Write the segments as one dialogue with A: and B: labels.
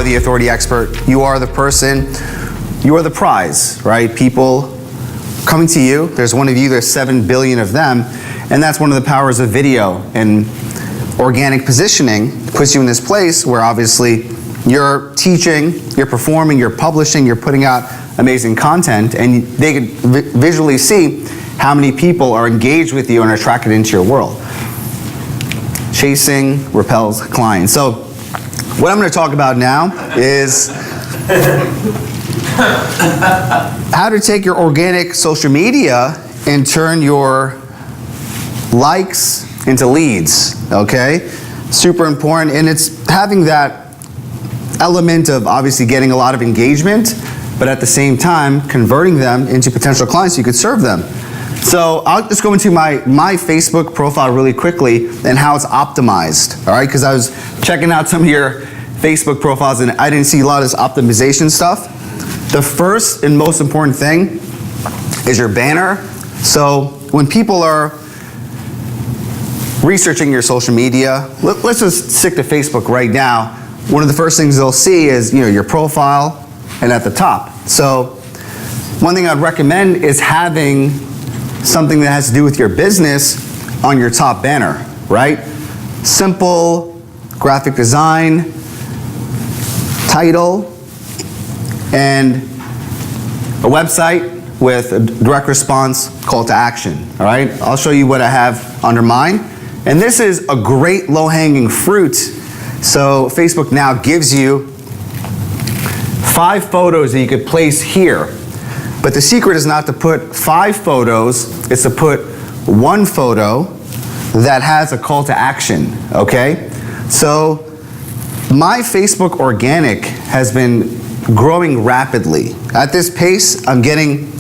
A: the authority expert. You are the person, you are the prize, right? People coming to you, there's one of you, there's 7 billion of them, and that's one of the powers of video and organic positioning. Puts you in this place where obviously you're teaching, you're performing, you're publishing, you're putting out amazing content, and they can visually see how many people are engaged with you and are attracted into your world. Chasing repels clients. So what I'm going to talk about now is how to take your organic social media and turn your likes into leads, okay? Super important, and it's having that element of obviously getting a lot of engagement, but at the same time converting them into potential clients so you could serve them. So I'll just go into my Facebook profile really quickly and how it's optimized, all right? Because I was checking out some of your Facebook profiles and I didn't see a lot of this optimization stuff. The first and most important thing is your banner. So when people are researching your social media, let's just stick to Facebook right now. One of the first things they'll see is your profile and at the top. So one thing I'd recommend is having something that has to do with your business on your top banner, right? Simple graphic design, title, and a website with a direct response call to action, all right? I'll show you what I have under mine. And this is a great low-hanging fruit. So Facebook now gives you 5 photos that you could place here. But the secret is not to put 5 photos, it's to put 1 photo that has a call to action, okay? So my Facebook organic has been growing rapidly. At this pace, I'm getting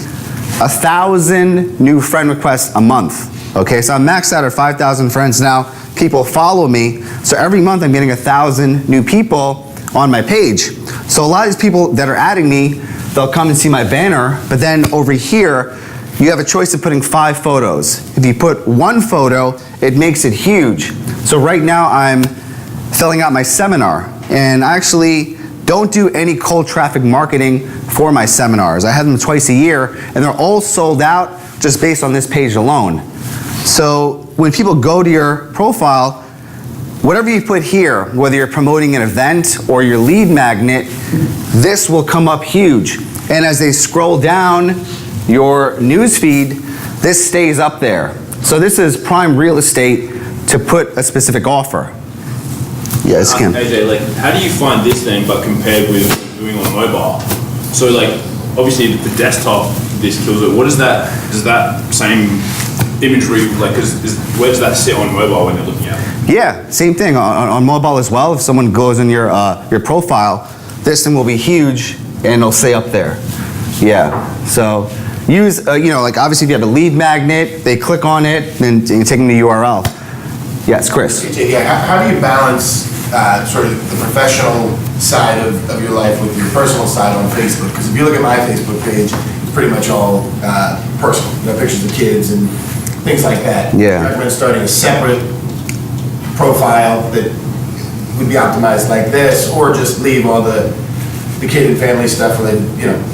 A: 1,000 new friend requests a month, okay? So I'm maxed out at 5,000 friends now. People follow me, so every month I'm getting 1,000 new people on my page. So a lot of these people that are adding me, they'll come and see my banner, but then over here, you have a choice of putting 5 photos. If you put 1 photo, it makes it huge. So right now I'm filling out my seminar, and I actually don't do any cold traffic marketing for my seminars. I have them twice a year, and they're all sold out just based on this page alone. So when people go to your profile, whatever you put here, whether you're promoting an event or your lead magnet, this will come up huge. And as they scroll down your news feed, this stays up there. So this is prime real estate to put a specific offer. Yes, Kim.
B: AJ, like, how do you find this then, but compared with doing on mobile? So, like, obviously the desktop, this kills it. What is that? Does that same imagery, like, where does that sit on mobile when they're looking at it?
A: Yeah, same thing on mobile as well. If someone goes in your profile, this thing will be huge and it'll stay up there. Yeah. So use like obviously if you have a lead magnet, they click on it and you take them to the URL. Yes, Chris.
C: Yeah. How do you balance sort of the professional side of your life with your personal side on Facebook? Because if you look at my Facebook page, it's pretty much all personal. Pictures of kids and things like that.
A: Yeah.
C: I recommend starting a separate profile that would be optimized like this, or just leave all the kid and family stuff related,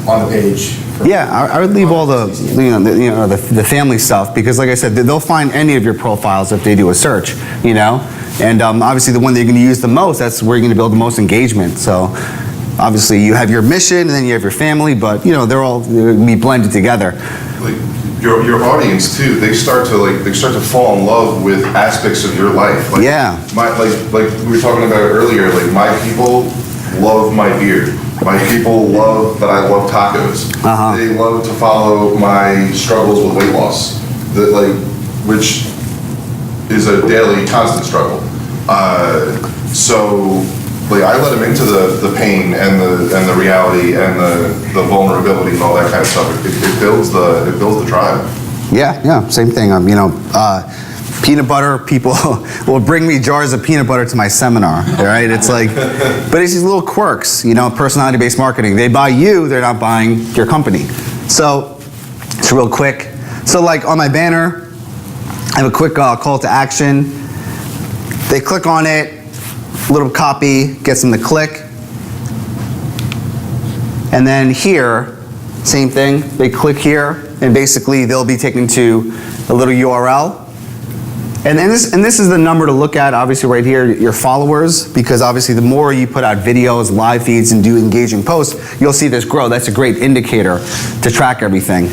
C: on the page.
A: Yeah, I would leave all the the family stuff, because like I said, they'll find any of your profiles if they do a search, and obviously the one that you're going to use the most, that's where you're going to build the most engagement. So obviously you have your mission and then you have your family, but they're all going to be blended together.
D: Like your audience too, they start to fall in love with aspects of your life. Like,
A: yeah.
D: Like we were talking about earlier, like my people love my beard. My people love that I love tacos. Uh-huh. They love to follow my struggles with weight loss, which is a daily, constant struggle. So I let them into the pain and the reality and the vulnerability and all that kind of stuff. It builds the tribe.
A: Yeah, same thing. Peanut butter, people will bring me jars of peanut butter to my seminar, right? It's like, but it's these little quirks, personality-based marketing. They buy you, they're not buying your company. So it's real quick. So like on my banner, I have a quick call to action. They click on it, little copy gets them to click. And then here, same thing, they click here, and basically they'll be taken to a little URL. And this is the number to look at, obviously right here, your followers, because obviously the more you put out videos, live feeds, and do engaging posts, you'll see this grow. That's a great indicator to track everything.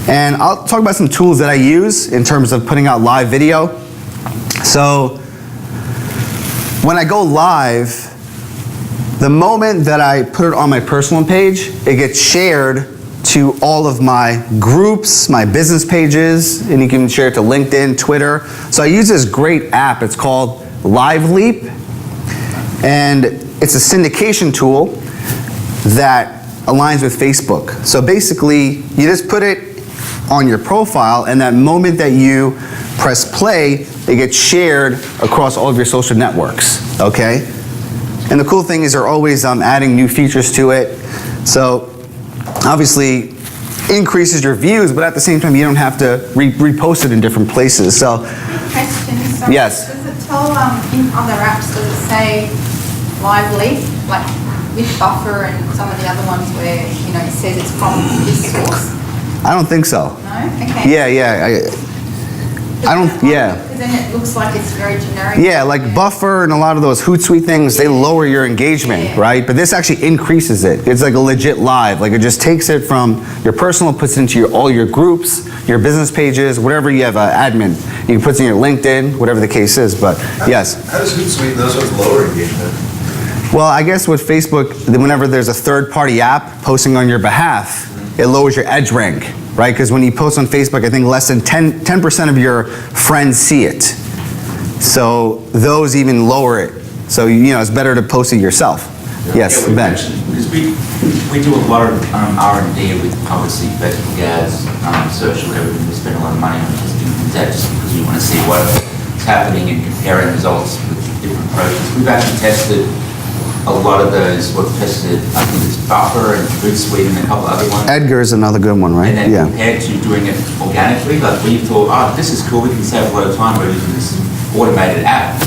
A: And I'll talk about some tools that I use in terms of putting out live video. So when I go live, the moment that I put it on my personal page, it gets shared to all of my groups, my business pages, and you can share it to LinkedIn, Twitter. So I use this great app. It's called LiveLeap, and it's a syndication tool that aligns with Facebook. So basically, you just put it on your profile, and that moment that you press play, it gets shared across all of your social networks, okay? And the cool thing is they're always adding new features to it. So obviously increases your views, but at the same time you don't have to repost it in different places. So
E: Question, sorry.
A: Yes.
E: Does it tell in other apps, does it say lively, like with buffer and some of the other ones where, you know, it says it's from this source?
A: I don't think so.
E: No? Okay.
A: Yeah.
E: Because then it looks like it's very generic.
A: Yeah, like Buffer and a lot of those Hootsuite things, they lower your engagement,
E: Yeah.
A: right? But this actually increases it. It's like a legit live. Like it just takes it from your personal, puts it into all your groups, your business pages, whatever you have admin. You can put it in your LinkedIn, whatever the case is, but yes.
D: How does Hootsuite and those ones lower engagement?
A: Well, I guess with Facebook, whenever there's a third-party app posting on your behalf, it lowers your edge rank, right? Because when you post on Facebook, I think less than 10% of your friends see it. So those even lower it. So, you know, it's better to post it yourself. Yes,
F: Yeah,
A: Ben.
F: Because we do a lot of R&D with obviously Facebook ads, social, everything. We spend a lot of money on testing that just because we want to see what's happening and comparing results with different approaches. We've actually tested a lot of those. We've tested, I think it's Buffer and Hootsuite and a couple other ones.
A: Edgar is another good one, right?
F: And then
A: Yeah.
F: compared to doing it organically, like we thought, oh, this is cool, we can save a lot of time by using this automated app.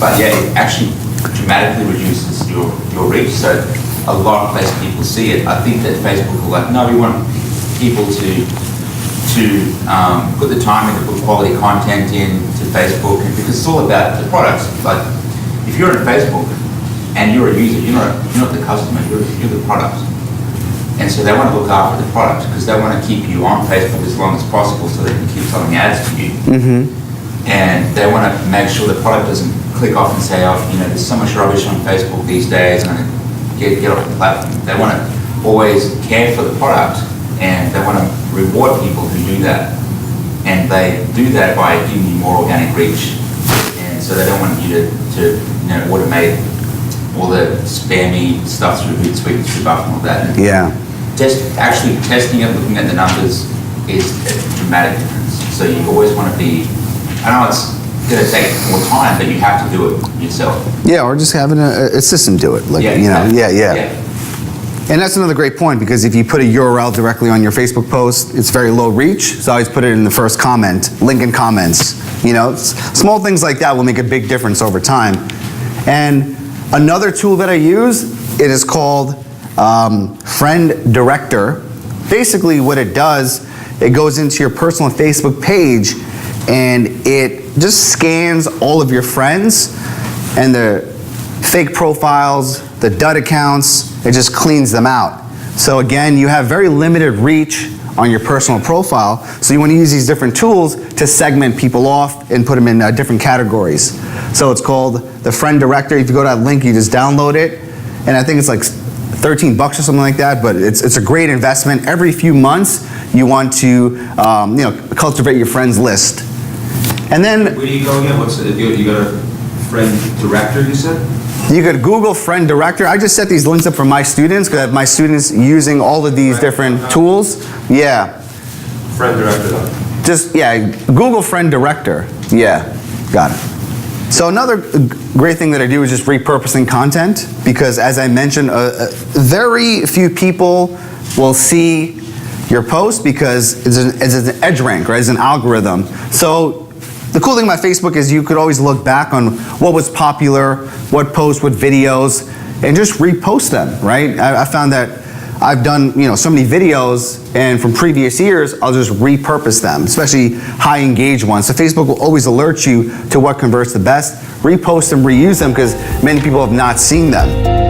F: But yeah, it actually dramatically reduces your reach, so a lot less people see it. I think that Facebook will like, no, we want people to put the time in to put quality content in to Facebook, and because it's all about the products. Like, if you're on Facebook and you're a user, you're not the customer, you're the product. And so they want to look after the product because they want to keep you on Facebook as long as possible so they can keep selling ads to you. And they want to make sure the product doesn't click off and say, oh, you know, there's so much rubbish on Facebook these days, and get off the platform. They want to always care for the product, and they want to reward people who do that. And they do that by giving you more organic reach. And so they don't want you to automate all the spammy stuff through Hootsuite, through Buffer and all that. And
A: Yeah.
F: actually testing it, looking at the numbers is a dramatic difference. So you always want to be, I know it's going to take more time, but you have to do it yourself.
A: Yeah, or just having a system do it. Like,
F: exactly.
A: Yeah. And that's another great point, because if you put a URL directly on your Facebook post, it's very low reach. So I always put it in the first comment, link in comments. You know, small things like that will make a big difference over time. And another tool that I use, it is called Friend Director. Basically what it does, it goes into your personal Facebook page and it just scans all of your friends and the fake profiles, the dud accounts, it just cleans them out. So again, you have very limited reach on your personal profile, so you want to use these different tools to segment people off and put them in different categories. So it's called the Friend Director. If you go to that link, you just download it, and I think it's like $13 or something like that, but it's a great investment. Every few months, you want to cultivate your friends list. And then
B: Where do you go again? What's it? You got a friend director, you said?
A: you could Google Friend Director. I just set these links up for my students because I have my students using all of these different tools. Yeah.
B: Friend director.
A: Just, Google Friend Director. Yeah, got it. So another great thing that I do is just repurposing content, because as I mentioned, very few people will see your post because it's an edge rank, right? It's an algorithm. So the cool thing about Facebook is you could always look back on what was popular, what posts, what videos, and just repost them, right? I found that I've done, so many videos, and from previous years, I'll just repurpose them, especially high engaged ones. So Facebook will always alert you to what converts the best. Repost them, reuse them, because many people have not seen them.